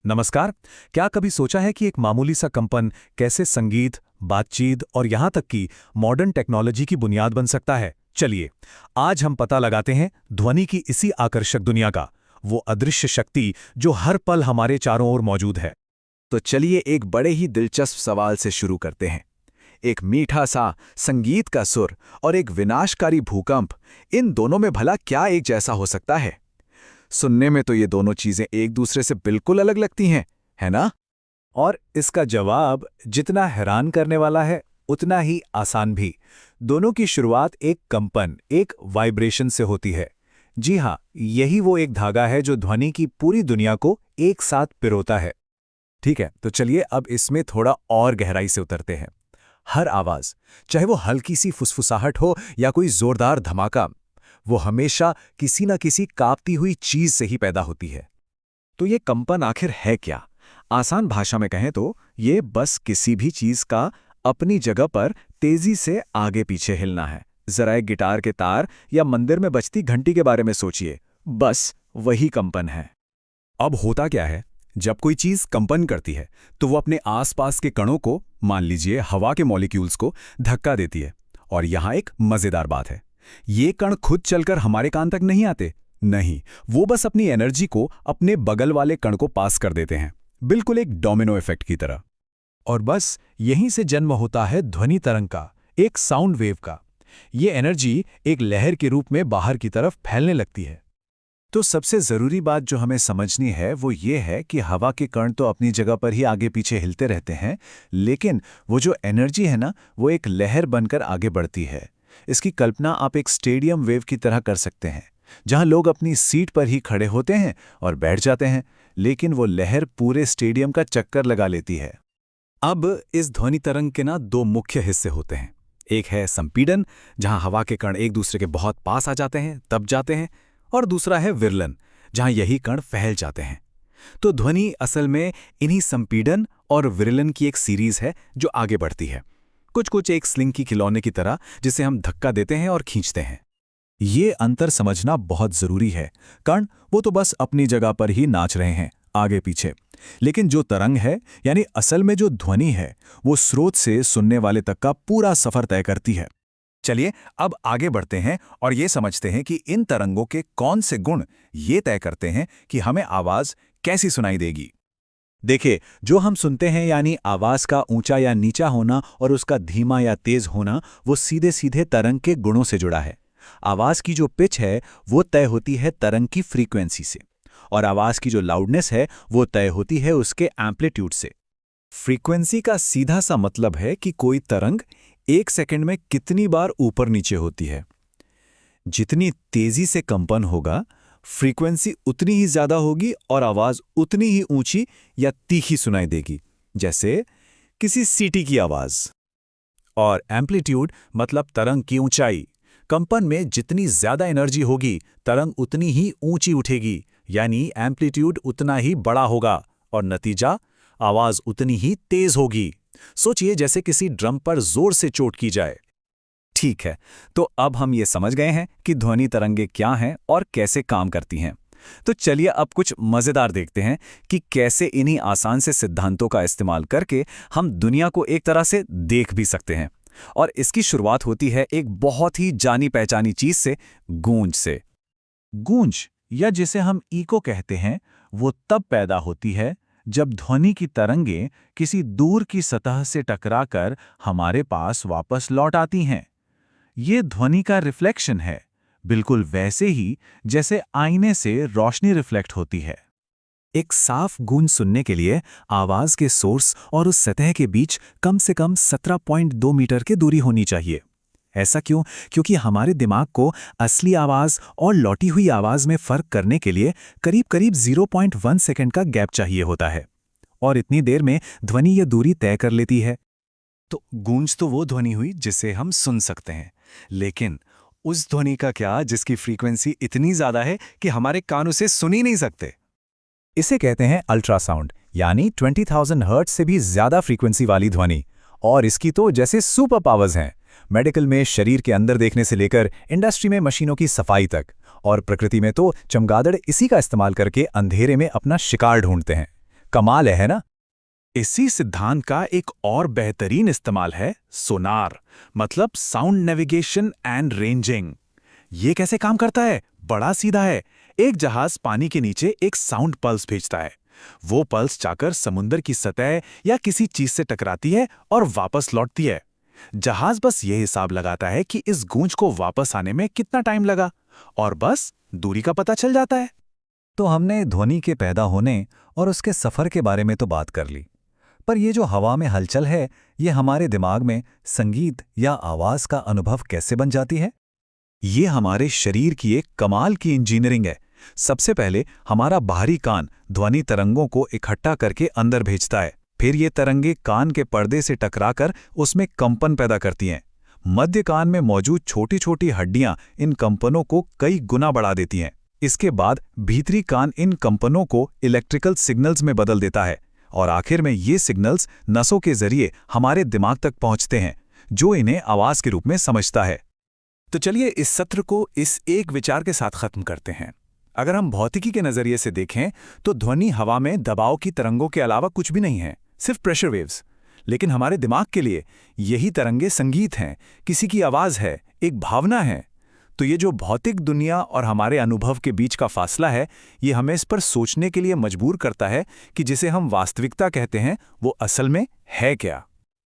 नमस्कार। क्या कभी सोचा है कि एक मामूली सा कंपन कैसे संगीत, बातचीत और यहाँ तक कि मॉडर्न टेक्नोलॉजी की बुनियाद बन सकता है? चलिए, आज हम पता लगाते हैं ध्वनि की इसी आकर्षक दुनिया का, वो अदृश्य शक्ति जो हर पल हमारे चारों ओर मौजूद है। तो चलिए एक बड़े ही दिलचस्प सवाल से शुरू करते हैं। एक मीठा सा संगीत का सुर और एक विनाशकारी भूकंप, इन दोनों में भला क्या एक जैसा हो सकता है? सुनने में तो ये दोनों चीजें एक दूसरे से बिल्कुल अलग लगती हैं, है ना? और इसका जवाब जितना हैरान करने वाला है, उतना ही आसान भी। दोनों की शुरुआत एक कंपन, एक वाइब्रेशन से होती है। जी हाँ, यही वो एक धागा है जो ध्वनि की पूरी दुनिया को एक साथ पिरोता है। ठीक है, तो चलिए अब इसमें थोड़ा और गहराई से उतरते हैं। हर आवाज, चाहे वो हल्की सी फुसफुसाहट हो या कोई जोरदार धमाका, वो हमेशा किसी न किसी कांपती हुई चीज से ही पैदा होती है। तो ये कंपन आखिर है क्या? आसान भाषा में कहें तो ये बस किसी भी चीज का अपनी जगह पर तेजी से आगे पीछे हिलना है। जरा एक गिटार के तार या मंदिर में बजती घंटी के बारे में सोचिए, बस वही कंपन है। अब होता क्या है, जब कोई चीज कंपन करती है तो वो अपने आसपास के कणों को, मान लीजिए हवा के मॉलिक्यूल्स को, धक्का देती है। और यहाँ एक मजेदार बात है, ये कण खुद चलकर हमारे कान तक नहीं आते। नहीं, वो बस अपनी एनर्जी को अपने बगल वाले कण को पास कर देते हैं, बिल्कुल एक डोमिनो इफेक्ट की तरह। और बस यहीं से जन्म होता है ध्वनि तरंग का, एक साउंड वेव का। ये एनर्जी एक लहर के रूप में बाहर की तरफ फैलने लगती है। तो सबसे जरूरी बात जो हमें समझनी है वो ये है कि हवा के कण तो अपनी जगह पर ही आगे पीछे हिलते रहते हैं, लेकिन वो जो एनर्जी है ना, वो एक लहर बनकर आगे बढ़ती है। इसकी कल्पना आप एक स्टेडियम वेव की तरह कर सकते हैं, जहां लोग अपनी सीट पर ही खड़े होते हैं और बैठ जाते हैं, लेकिन वो लहर पूरे स्टेडियम का चक्कर लगा लेती है। अब इस ध्वनि तरंग के दो मुख्य हिस्से होते हैं। एक है संपीड़न, जहां हवा के कण एक दूसरे के बहुत पास आ जाते हैं, दब जाते हैं। और दूसरा है विरलन, जहां यही कण फैल जाते हैं। तो ध्वनि असल में इन्हीं संपीड़न और विरलन की एक सीरीज है जो आगे बढ़ती है, कुछ एक स्लिंग की खिलौने की तरह, जिसे हम धक्का देते हैं और खींचते हैं। ये अंतर समझना बहुत जरूरी है। कण वो तो बस अपनी जगह पर ही नाच रहे हैं, आगे पीछे। लेकिन जो तरंग है, यानी असल में जो ध्वनि है, वो स्रोत से सुनने वाले तक का पूरा सफर तय करती है। चलिए अब आगे बढ़ते हैं और ये समझते हैं कि इन तरंगों के कौन से गुण ये तय करते हैं कि हमें आवाज कैसी सुनाई देगी। देखिए, जो हम सुनते हैं, यानी आवाज का ऊंचा या नीचा होना और उसका धीमा या तेज होना, वो सीधे सीधे तरंग के गुणों से जुड़ा है। आवाज की जो पिच है वो तय होती है तरंग की फ्रीक्वेंसी से, और आवाज की जो लाउडनेस है वो तय होती है उसके एम्पलीट्यूड से। फ्रीक्वेंसी का सीधा सा मतलब है कि कोई तरंग एक सेकंड में कितनी बार ऊपर नीचे होती है। जितनी तेजी से कंपन होगा, फ्रीक्वेंसी उतनी ही ज्यादा होगी और आवाज उतनी ही ऊंची या तीखी सुनाई देगी, जैसे किसी सीटी की आवाज। और एम्पलीट्यूड मतलब तरंग की ऊंचाई। कंपन में जितनी ज्यादा एनर्जी होगी, तरंग उतनी ही ऊंची उठेगी, यानी एम्पलीट्यूड उतना ही बड़ा होगा, और नतीजा, आवाज उतनी ही तेज होगी। सोचिए जैसे किसी ड्रम पर जोर से चोट की जाए। ठीक है, तो अब हम ये समझ गए हैं कि ध्वनि तरंगें क्या हैं और कैसे काम करती हैं। तो चलिए अब कुछ मजेदार देखते हैं कि कैसे इन्हीं आसान से सिद्धांतों का इस्तेमाल करके हम दुनिया को एक तरह से देख भी सकते हैं। और इसकी शुरुआत होती है एक बहुत ही जानी पहचानी चीज से, गूंज से। गूंज, या जिसे हम इको कहते हैं, वो तब पैदा होती है जब ध्वनि की तरंगें किसी दूर की सतह से टकराकर हमारे पास वापस लौट आती हैं। ये ध्वनि का रिफ्लेक्शन है, बिल्कुल वैसे ही जैसे आईने से रोशनी रिफ्लेक्ट होती है। एक साफ गूंज सुनने के लिए आवाज के सोर्स और उस सतह के बीच कम से कम 17.2 मीटर की दूरी होनी चाहिए। ऐसा क्यों? क्योंकि हमारे दिमाग को असली आवाज और लौटी हुई आवाज में फर्क करने के लिए करीब करीब 0.1 सेकंड का गैप चाहिए होता है, और इतनी देर में ध्वनि यह दूरी तय कर लेती है। तो गूंज तो वो ध्वनि हुई जिसे हम सुन सकते हैं, लेकिन उस ध्वनि का क्या जिसकी फ्रीक्वेंसी इतनी ज्यादा है कि हमारे कान उसे सुन ही नहीं सकते। इसे कहते हैं अल्ट्रासाउंड, यानी 20,000 हर्ट्ज से भी ज्यादा फ्रीक्वेंसी वाली ध्वनि। और इसकी तो जैसे सुपर पावर्स हैं, मेडिकल में शरीर के अंदर देखने से लेकर इंडस्ट्री में मशीनों की सफाई तक, और प्रकृति में तो चमगादड़ इसी का इस्तेमाल करके अंधेरे में अपना शिकार ढूंढते हैं। कमाल है ना? इसी सिद्धांत का एक और बेहतरीन इस्तेमाल है सोनार, मतलब साउंड नेविगेशन एंड रेंजिंग। ये कैसे काम करता है? बड़ा सीधा है। एक जहाज पानी के नीचे एक साउंड पल्स भेजता है। वो पल्स जाकर समुद्र की सतह या किसी चीज से टकराती है और वापस लौटती है। जहाज बस ये हिसाब लगाता है कि इस गूंज को वापस आने में कितना टाइम लगा, और बस दूरी का पता चल जाता है। तो हमने ध्वनि के पैदा होने और उसके सफ़र के बारे में तो बात कर ली, पर ये जो हवा में हलचल है, ये हमारे दिमाग में संगीत या आवाज़ का अनुभव कैसे बन जाती है? ये हमारे शरीर की एक कमाल की इंजीनियरिंग है। सबसे पहले हमारा बाहरी कान ध्वनि तरंगों को इकट्ठा करके अंदर भेजता है। फिर ये तरंगे कान के पर्दे से टकराकर उसमें कंपन पैदा करती हैं। मध्य कान में मौजूद छोटी छोटी हड्डियां इन कंपनों को कई गुना बढ़ा देती हैं। इसके बाद भीतरी कान इन कंपनों को इलेक्ट्रिकल सिग्नल्स में बदल देता है, और आखिर में ये सिग्नल्स नसों के जरिए हमारे दिमाग तक पहुंचते हैं, जो इन्हें आवाज के रूप में समझता है। तो चलिए इस सत्र को इस एक विचार के साथ खत्म करते हैं। अगर हम भौतिकी के नजरिए से देखें तो ध्वनि हवा में दबाव की तरंगों के अलावा कुछ भी नहीं है, सिर्फ प्रेशर वेव्स। लेकिन हमारे दिमाग के लिए यही तरंगे संगीत हैं, किसी की आवाज है, एक भावना है। तो ये जो भौतिक दुनिया और हमारे अनुभव के बीच का फासला है, ये हमें इस पर सोचने के लिए मजबूर करता है कि जिसे हम वास्तविकता कहते हैं वो असल में है क्या।